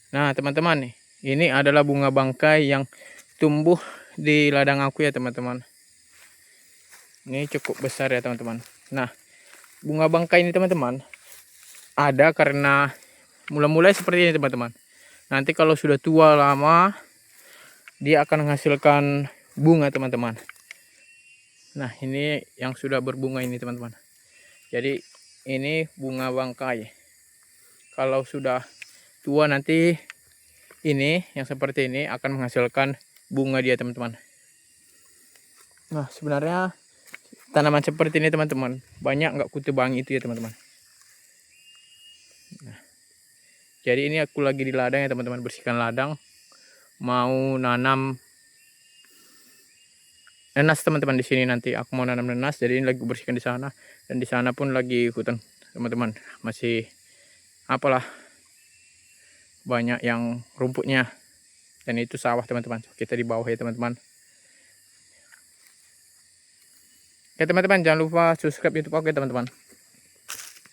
Nah teman-teman nih, ini adalah bunga bangkai yang tumbuh di ladang aku ya teman-teman. Ini cukup besar ya teman-teman. Nah bunga bangkai ini teman-teman ada karena mulai-mulai seperti ini teman-teman. Nanti kalau sudah tua lama dia akan menghasilkan bunga teman-teman. Nah ini yang sudah berbunga ini teman-teman. Jadi ini bunga bangkai. Kalau sudah tua nanti ini yang seperti ini akan menghasilkan bunga dia teman-teman. Nah sebenarnya tanaman seperti ini teman-teman banyak nggak kutebangi itu ya teman-teman. Nah, jadi ini aku lagi di ladang ya teman-teman, bersihkan ladang, mau nanam nenas teman-teman. Di sini nanti aku mau nanam nenas, jadi ini lagi bersihkan di sana, dan di sana pun lagi hutan teman-teman, masih apalah banyak yang rumputnya, dan itu sawah teman-teman. Kita di bawah ya teman-teman. Oke teman-teman, jangan lupa subscribe YouTube aku ya teman-teman.